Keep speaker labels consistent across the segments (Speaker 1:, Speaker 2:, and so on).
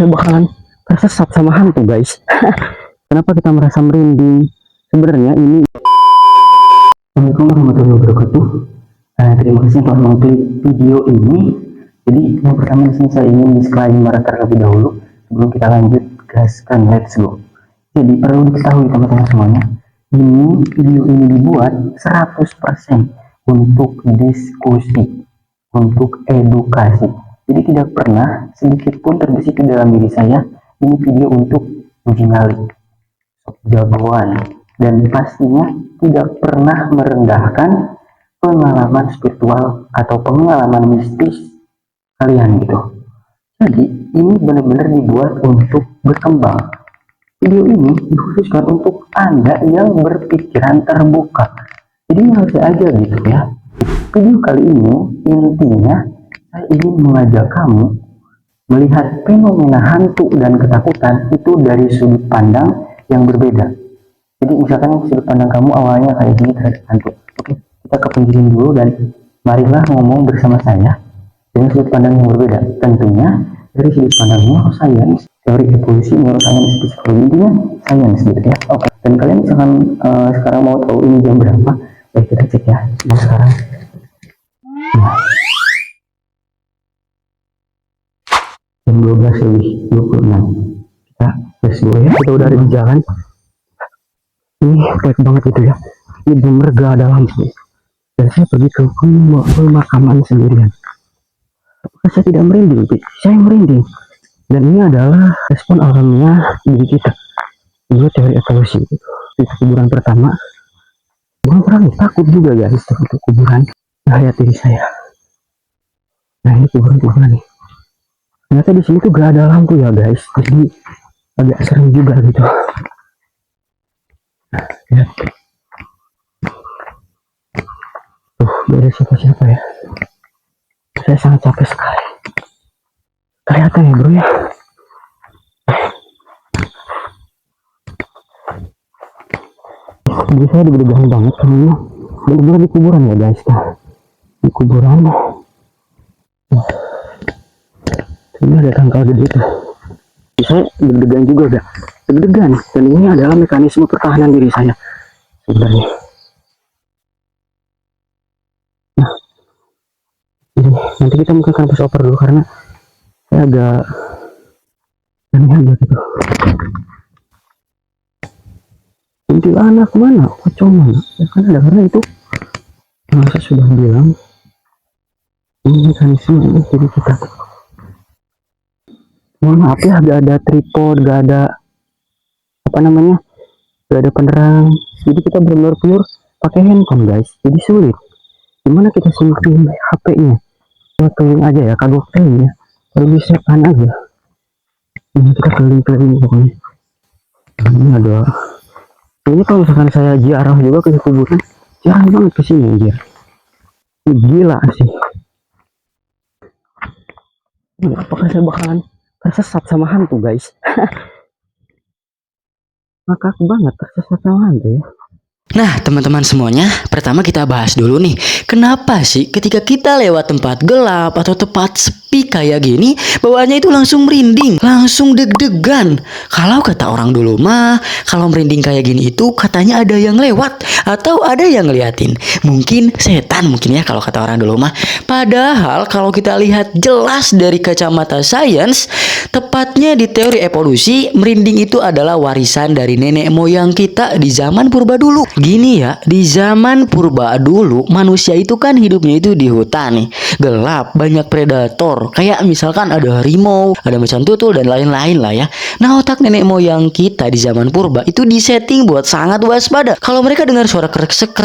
Speaker 1: saya bakalan tersesat sama hantu, guys. Kenapa kita merasa merinding? Sebenarnya ini. Assalamualaikum warahmatullahi wabarakatuh. Terima kasih telah mengklik video ini. Jadi yang pertama di sini saya ingin disclaimer terlebih dahulu sebelum kita lanjut, gaskan, let's go. Jadi perlu diketahui teman-teman semuanya, video ini dibuat 100% untuk diskusi, untuk edukasi. Jadi tidak pernah sedikit pun terbesit di dalam diri saya ini video untuk uji nyali, jagoan, dan pastinya tidak pernah merendahkan pengalaman spiritual atau pengalaman mistis kalian gitu. Jadi ini benar-benar dibuat untuk berkembang. Video ini dikhususkan untuk Anda yang berpikiran terbuka. Jadi harus aja gitu ya. Video kali ini intinya saya ingin mengajak kamu melihat fenomena hantu dan ketakutan itu dari sudut pandang yang berbeda. Jadi misalkan sudut pandang kamu awalnya kayak gini terhadap hantu. Oke, kita ke pinggirin dulu dan marilah ngomong bersama saya dengan sudut pandang yang berbeda. Tentunya dari sudut pandang neuroscience, teori evolusi, neuroscience, psikologi, intinya science gitu ya. Oke, dan kalian misalkan sekarang mau tahu ini jam berapa? Baik, kita cek ya. Nah, sekarang jam 12:26. Kita let's go ya. Kita udah ada di jalan. Ini baik banget gitu ya. Ini bener gak ada lampu. Dan saya pergi ke pemakaman sendirian. Apakah saya tidak merinding? Saya merinding. Dan ini adalah respon alamiah diri kita. Ini teori evolusi. Di kuburan pertama, bukan perang, takut juga guys untuk kuburan. Nah, lihat diri saya. Nah, ini kuburan nih. Ternyata di sini tuh gak ada lampu ya guys. Jadi agak serem juga gitu. Lihat. Tuh, gak ada siapa-siapa ya. Saya sangat capek sekali. Kelihatan ya bro ya. Jadi saya deg-degan banget karena bener-bener di kuburan ya guys. Di kuburan. Ini ada tangkal gede tuh. Saya deg-degan juga udah. Deg-degan. Dan ini adalah mekanisme pertahanan diri saya sebenarnya. Nah, jadi nanti kita mungkin akan push over dulu karena saya agak gitu. Kuntilanak mana? Pocong mana? Ya kan ada, karena itu saya sudah bilang ini mekanisme ini jadi kita. Mohon maaf ya, gak ada tripod, gak ada apa namanya, gak ada penerang. Jadi kita benar-benar pakai handphone guys. Jadi sulit. Gimana kita simpen HP-nya? Keliling aja ya, kagok keliling ya. Kalau disetan aja. Ini kita keliling-keliling pokoknya. Ini ada. Ini kalau misalkan saya ziarah juga ke kuburan, jarang banget kesini aja. Gila sih. Apakah saya bakalan tersesat sama hantu guys? Ngakak banget tersesat sama hantu ya.
Speaker 2: Nah teman-teman semuanya, pertama kita bahas dulu nih, kenapa sih ketika kita lewat tempat gelap atau tempat sepi kayak gini, bawaannya itu langsung merinding, langsung deg-degan. Kalau kata orang dulu mah, kalau merinding kayak gini itu katanya ada yang lewat atau ada yang ngeliatin. Mungkin setan mungkin ya kalau kata orang dulu mah. Padahal kalau kita lihat jelas dari kacamata sains, tepatnya di teori evolusi, merinding itu adalah warisan dari nenek moyang kita di zaman purba dulu. Gini ya, di zaman purba dulu manusia itu kan hidupnya itu di hutan nih, gelap, banyak predator, kayak misalkan ada harimau, ada macan tutul dan lain-lain lah ya. Nah otak nenek moyang kita di zaman purba itu disetting buat sangat waspada. Kalau mereka dengar suara kresek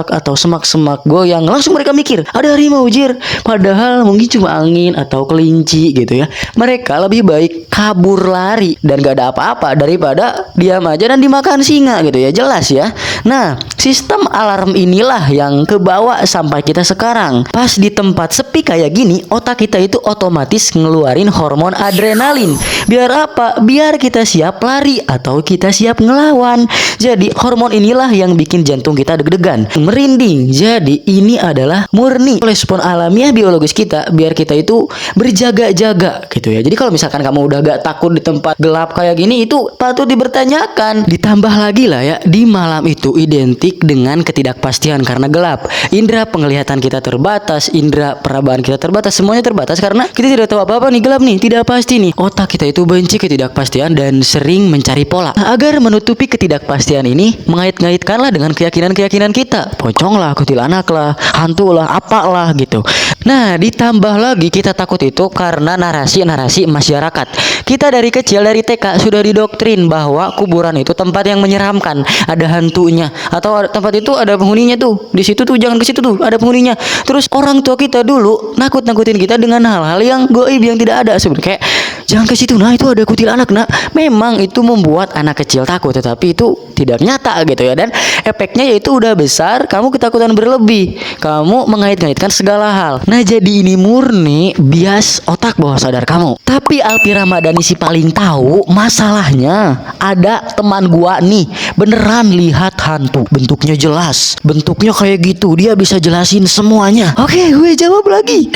Speaker 2: atau semak-semak goyang, langsung mereka mikir ada harimau jir. Padahal mungkin cuma angin atau kelinci gitu ya. Mereka lebih baik kabur lari dan gak ada apa-apa daripada diam aja dan dimakan singa gitu ya, jelas ya. Nah, sistem alarm inilah yang kebawa sampai kita sekarang. Pas di tempat sepi kayak gini, otak kita itu otomatis ngeluarin hormon adrenalin. Biar apa? Biar kita siap lari atau kita siap ngelawan. Jadi hormon inilah yang bikin jantung kita deg-degan, merinding. Jadi ini adalah murni respon alamiah biologis kita biar kita itu berjaga-jaga gitu ya. Jadi kalau misalkan kamu udah gak takut di tempat gelap kayak gini, itu patut dipertanyakan. Ditambah lagi lah ya, di malam itu identik dengan ketidakpastian karena gelap. Indra penglihatan kita terbatas, indra perabaan kita terbatas, semuanya terbatas karena kita tidak tahu apa-apa nih, gelap nih, tidak pasti nih. Otak kita itu benci ketidakpastian dan sering mencari pola. Nah, agar menutupi ketidakpastian ini, mengait-ngaitkanlah dengan keyakinan-keyakinan kita. Pocong lah, kuntilanak lah, hantu lah, apalah gitu. Nah, ditambah lagi kita takut itu karena narasi-narasi masyarakat. Kita dari kecil, dari TK sudah didoktrin bahwa kuburan itu tempat yang menyeramkan, ada hantunya, atau tempat itu ada penghuninya tuh. Di situ tuh jangan ke situ tuh, ada penghuninya. Terus orang tua kita dulu nakut-nakutin kita dengan hal-hal yang goib, yang tidak ada sebenarnya. Kayak jangan ke situ, nah itu ada kuntilanak. Nah, memang itu membuat anak kecil takut, tetapi itu tidak nyata gitu ya. Dan efeknya yaitu udah besar, kamu ketakutan berlebih, kamu mengait-ngaitkan segala hal. Nah, jadi ini murni bias otak bawah sadar kamu. Tapi Alpi Ramadhani si paling tahu masalahnya. Ada teman gua nih beneran lihat hantu, bentuknya jelas, bentuknya kayak gitu, dia bisa jelasin semuanya. Oke, gue jawab lagi.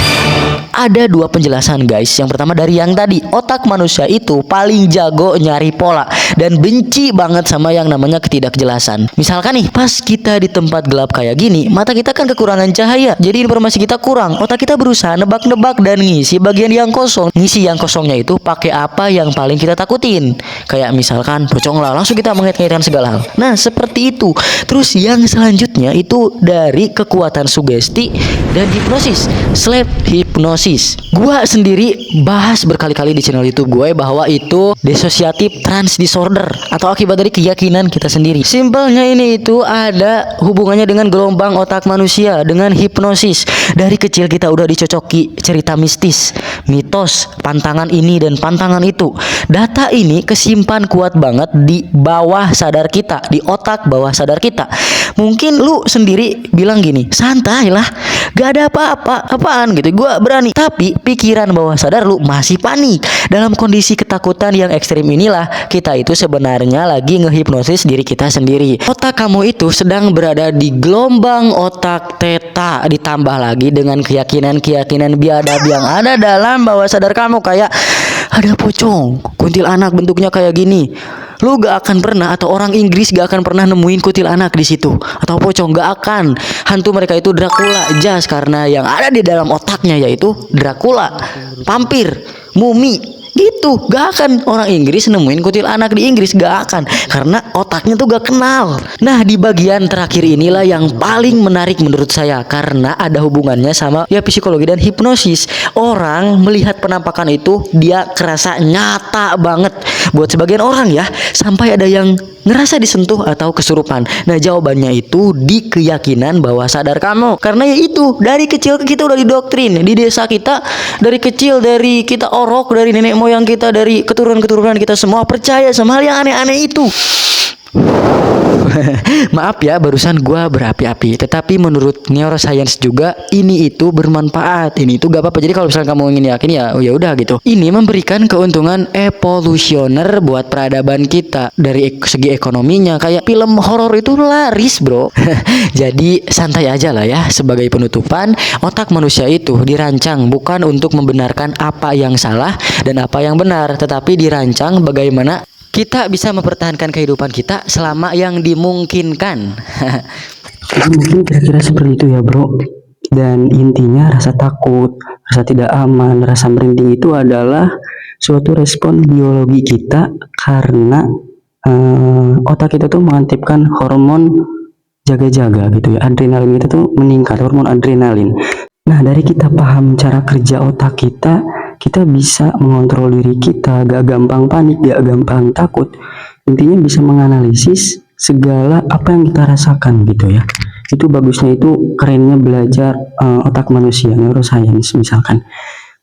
Speaker 2: Ada dua penjelasan guys. Yang pertama dari yang tadi, otak manusia itu paling jago nyari pola dan benci banget sama yang namanya ketidakjelasan. Misalkan nih, pas kita di tempat gelap kayak gini, mata kita kan kekurangan cahaya, jadi informasi kita kurang. Otak kita berusaha nebak-nebak dan ngisi bagian yang kosong. Ngisi yang kosongnya itu pakai apa yang paling kita takutin. Kayak misalkan pocong lah, langsung kita mengait-ngaitkan segala hal. Nah, seperti itu. Terus yang selanjutnya itu dari kekuatan sugesti dan hipnosis, sleep hypnosis. Gua sendiri bahas berkali-kali di channel YouTube gue bahwa itu dissociative trance disorder atau akibat dari keyakinan kita sendiri. Simpelnya ini itu ada hubungannya dengan gelombang otak manusia, dengan hipnosis. Dari kecil kita udah dicocoki cerita mistis, mitos, pantangan ini dan pantangan itu. Data ini kesimpan kuat banget di bawah sadar kita, di otak bawah sadar kita. Mungkin lu sendiri bilang gini, santai lah, gak ada apa-apa, apaan gitu, gue berani. Tapi pikiran bawah sadar lu masih panik. Dalam kondisi ketakutan yang ekstrim inilah kita itu sebenarnya lagi ngehipnosis diri kita sendiri. Otak kamu itu sedang berada di gelombang otak theta, ditambah lagi dengan keyakinan-keyakinan biadab yang ada dalam bawah sadar kamu. Kayak ada pocong, kuntilanak bentuknya kayak gini. Lu gak akan pernah, atau orang Inggris gak akan pernah nemuin kuntilanak di situ atau pocong, gak akan. Hantu mereka itu Dracula, jas, karena yang ada di dalam otaknya yaitu Dracula, vampir, mumi. Gitu, gak akan orang Inggris nemuin kuntilanak di Inggris, gak akan, karena otaknya tuh gak kenal. Nah, di bagian terakhir inilah yang paling menarik menurut saya, karena ada hubungannya sama ya psikologi dan hipnosis. Orang melihat penampakan itu dia kerasa nyata banget. Buat sebagian orang ya, sampai ada yang ngerasa disentuh atau kesurupan. Nah, jawabannya itu di keyakinan bawah sadar kamu. Karena ya itu, dari kecil kita udah didoktrin. Di desa kita dari kecil, dari kita orok, dari nenek moyang kita, dari keturunan-keturunan kita semua percaya sama hal yang aneh-aneh itu. Maaf ya, barusan gua berapi-api, tetapi menurut neuroscience juga ini itu bermanfaat. Ini itu gak apa-apa. Jadi kalau misalnya kamu ingin yakin ya, oh ya udah gitu. Ini memberikan keuntungan evolusioner buat peradaban kita dari segi ekonominya. Kayak film horor itu laris, bro. Jadi santai aja lah ya. Sebagai penutupan, otak manusia itu dirancang bukan untuk membenarkan apa yang salah dan apa yang benar, tetapi dirancang bagaimana kita bisa mempertahankan kehidupan kita selama yang dimungkinkan.
Speaker 1: Jadi mungkin kira-kira seperti itu ya bro. Dan intinya rasa takut, rasa tidak aman, rasa merinding itu adalah suatu respon biologi kita karena otak kita tuh mengaktifkan hormon jaga-jaga gitu ya. Adrenalin kita tuh meningkat, hormon adrenalin. Nah, dari kita paham cara kerja otak kita bisa mengontrol diri kita, gak gampang panik, gak gampang takut. Intinya bisa menganalisis segala apa yang kita rasakan gitu ya. Itu bagusnya, itu kerennya belajar otak manusia, neuroscience misalkan.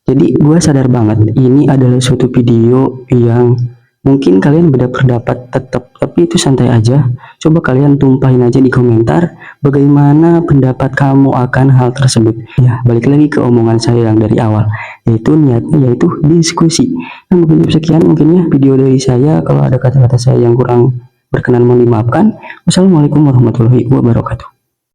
Speaker 1: Jadi gue sadar banget ini adalah suatu video yang mungkin kalian beda pendapat tetap, tapi itu santai aja. Coba kalian tumpahin aja di komentar bagaimana pendapat kamu akan hal tersebut? Ya, balik lagi ke omongan saya yang dari awal, yaitu niatnya yaitu diskusi. Nah, mungkin sekian mungkin ya video dari saya. Kalau ada kata-kata saya yang kurang berkenan mohon dimaafkan. Wassalamualaikum warahmatullahi wabarakatuh.